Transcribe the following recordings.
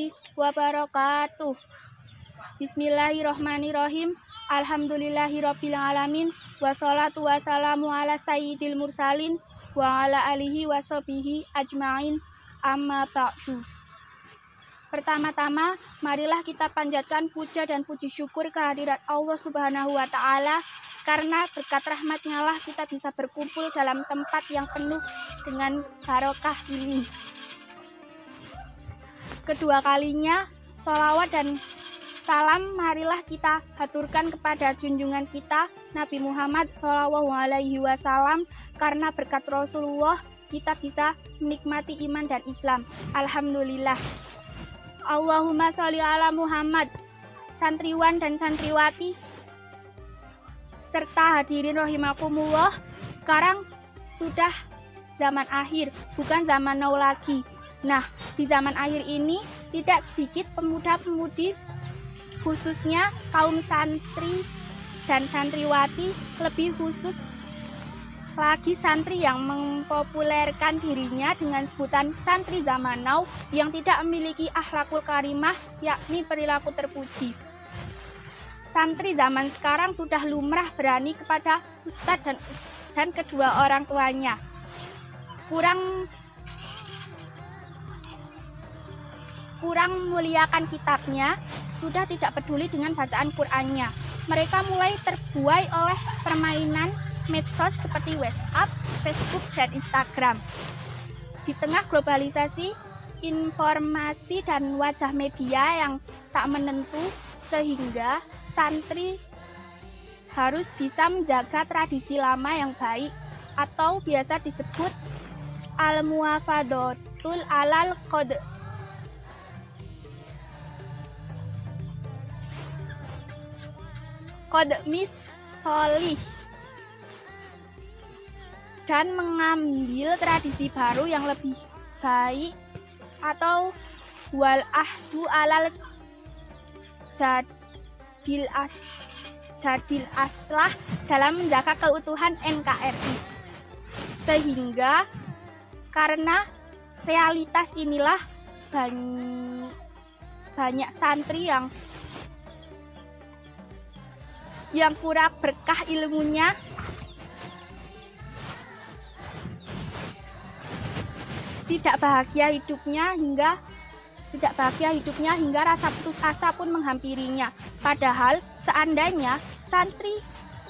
warahmatullahi wabarakatuh. Bismillahirrahmanirrahim. Alhamdulillahirabbil alamin. Wassalatu wassalamu ala sayyidil mursalin wa ala alihi washabihi ajmain. Amma ba'du. Pertama-tama, marilah kita panjatkan puja dan puji syukur kehadirat Allah Subhanahu wa Ta'ala, karena berkat rahmat-Nya lah kita bisa berkumpul dalam tempat yang penuh dengan barokah ini. Kedua kalinya, sholawat dan salam marilah kita haturkan kepada junjungan kita Nabi Muhammad SAW, karena berkat Rasulullah kita bisa menikmati iman dan Islam. Alhamdulillah. Allahumma sholli ala Muhammad. Santriwan dan santriwati serta hadirin rahimakumullah, sekarang sudah zaman akhir, bukan zaman now lagi. Nah, di zaman akhir ini tidak sedikit pemuda-pemudi, khususnya kaum santri dan santriwati, lebih khusus lagi santri yang mempopulerkan dirinya dengan sebutan santri zaman now yang tidak memiliki akhlakul karimah, yakni perilaku terpuji. Santri zaman sekarang sudah lumrah berani kepada ustadz dan kedua orang tuanya. Kurang muliakan kitabnya, sudah tidak peduli dengan bacaan Qur'annya. Mereka mulai terbuai oleh permainan medsos seperti WhatsApp, Facebook, dan Instagram. Di tengah globalisasi informasi dan wajah media yang tak menentu, sehingga santri harus bisa menjaga tradisi lama yang baik, atau biasa disebut al-muwafadatul alal qadmis sholih, dan mengambil tradisi baru yang lebih baik, atau wal ahdu alal jadil aslah dalam menjaga keutuhan NKRI. Sehingga karena realitas inilah banyak santri yang kurang berkah ilmunya, tidak bahagia hidupnya hingga rasa putus asa pun menghampirinya. Padahal seandainya santri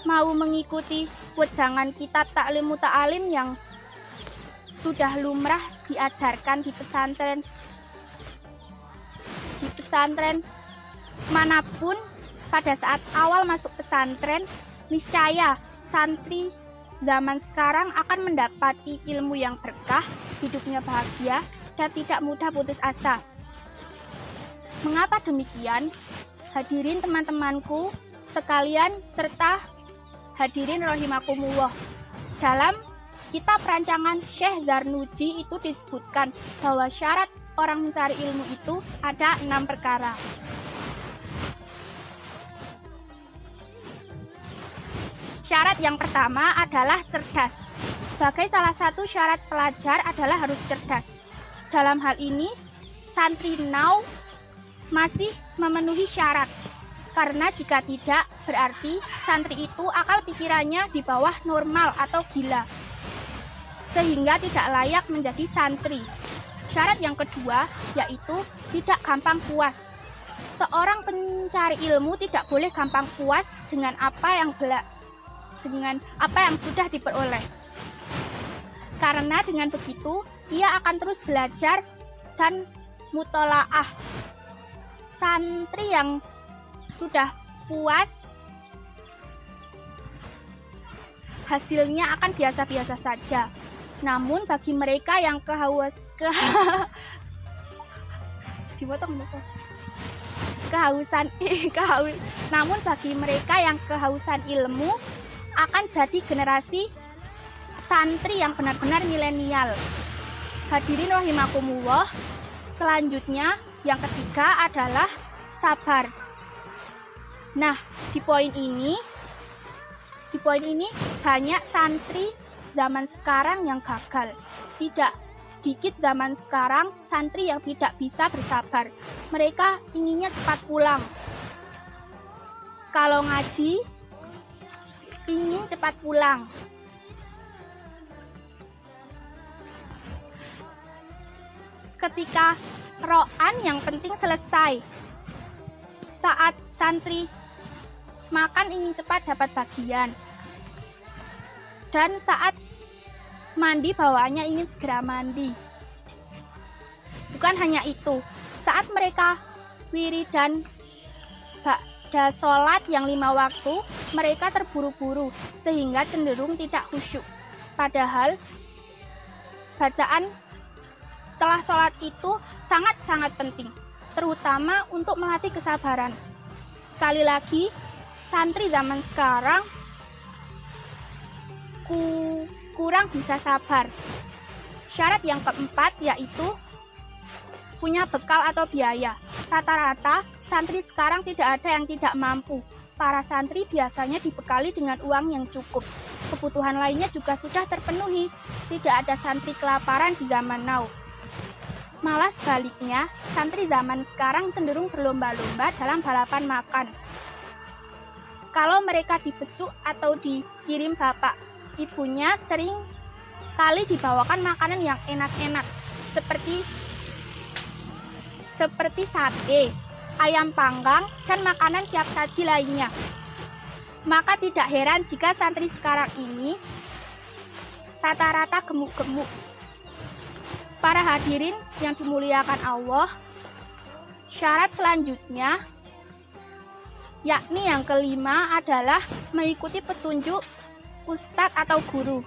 mau mengikuti wejangan kitab taklim muta'alim yang sudah lumrah diajarkan di pesantren manapun, pada saat awal masuk pesantren, niscaya santri zaman sekarang akan mendapati ilmu yang berkah, hidupnya bahagia, dan tidak mudah putus asa. Mengapa demikian? Hadirin teman-temanku sekalian serta hadirin rahimakumullah, dalam kitab rancangan Syekh Zarnuji itu disebutkan bahwa syarat orang mencari ilmu itu ada 6 perkara. Syarat yang pertama adalah cerdas. Sebagai salah satu syarat pelajar adalah harus cerdas. Dalam hal ini, santri now masih memenuhi syarat. Karena jika tidak, berarti santri itu akal pikirannya di bawah normal atau gila, sehingga tidak layak menjadi santri. Syarat yang kedua yaitu tidak gampang puas. Seorang pencari ilmu tidak boleh gampang puas dengan apa yang sudah diperoleh. Karena dengan begitu, ia akan terus belajar dan mutolaah. Santri yang sudah puas, hasilnya akan biasa-biasa saja. Namun bagi mereka yang namun bagi mereka yang kehausan ilmu, akan jadi generasi santri yang benar-benar milenial. Hadirin rahimakumullah, selanjutnya yang ketiga adalah sabar. Nah, di poin ini banyak santri zaman sekarang yang gagal. Tidak sedikit zaman sekarang santri yang tidak bisa bersabar. Mereka inginnya cepat pulang. Kalau ngaji, ingin cepat pulang. Ketika roan yang penting selesai. Saat santri makan ingin cepat dapat bagian. Dan saat mandi bawaannya ingin segera mandi. Bukan hanya itu, saat mereka wiridan ba'da sholat yang 5 waktu, mereka terburu-buru sehingga cenderung tidak khusyuk. Padahal bacaan setelah sholat itu sangat-sangat penting, terutama untuk melatih kesabaran. Sekali lagi, santri zaman sekarang kurang bisa sabar. Syarat yang keempat yaitu punya bekal atau biaya. Rata-rata santri sekarang tidak ada yang tidak mampu. Para santri biasanya dibekali dengan uang yang cukup. Kebutuhan lainnya juga sudah terpenuhi. Tidak ada santri kelaparan di zaman now. Malah sebaliknya, santri zaman sekarang cenderung berlomba-lomba dalam balapan makan. Kalau mereka dibesuk atau dikirim bapak ibunya, sering kali dibawakan makanan yang enak-enak seperti sate, ayam panggang, dan makanan siap saji lainnya. Maka tidak heran jika santri sekarang ini rata-rata gemuk-gemuk. Para hadirin yang dimuliakan Allah, syarat selanjutnya yakni yang kelima adalah mengikuti petunjuk ustadz atau guru.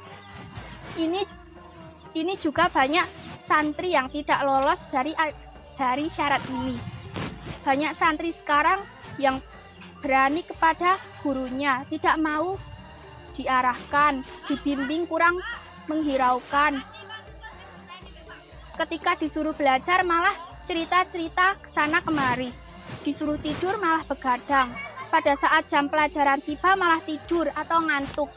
Ini juga banyak santri yang tidak lolos dari syarat ini. Banyak santri sekarang yang berani kepada gurunya, tidak mau diarahkan, dibimbing kurang menghiraukan. Ketika disuruh belajar malah cerita-cerita kesana kemari. Disuruh tidur malah begadang. Pada saat jam pelajaran tiba malah tidur atau ngantuk.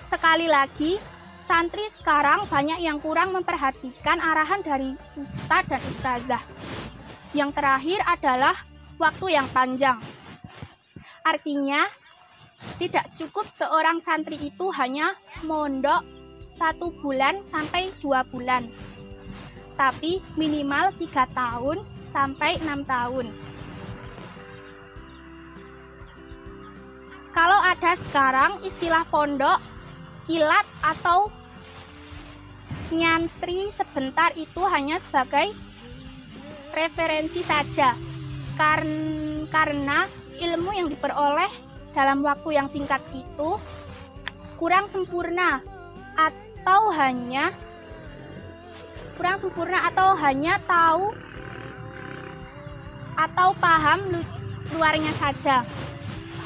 Sekali lagi, santri sekarang banyak yang kurang memperhatikan arahan dari ustadz dan ustazah. Yang terakhir adalah waktu yang panjang. Artinya, tidak cukup seorang santri itu hanya mondok 1 bulan sampai 2 bulan, tapi minimal 3 tahun sampai 6 tahun. Kalau ada sekarang istilah pondok, kilat atau nyantri sebentar itu hanya sebagai referensi saja, karena ilmu yang diperoleh dalam waktu yang singkat itu kurang sempurna atau hanya tahu atau paham luarnya saja.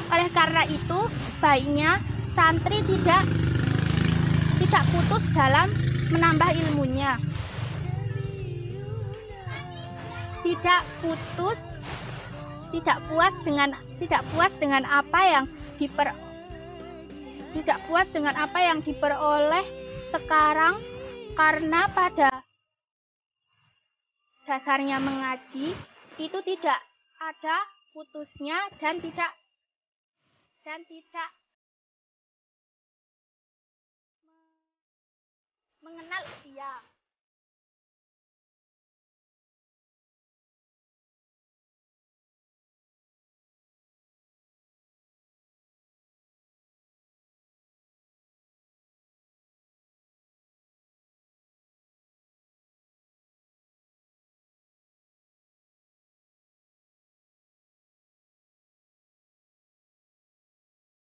Oleh karena itu, sebaiknya santri tidak putus dalam menambah ilmunya. Tidak puas dengan apa yang diperoleh sekarang, karena pada dasarnya mengaji itu tidak ada putusnya dan tidak mengenal usia.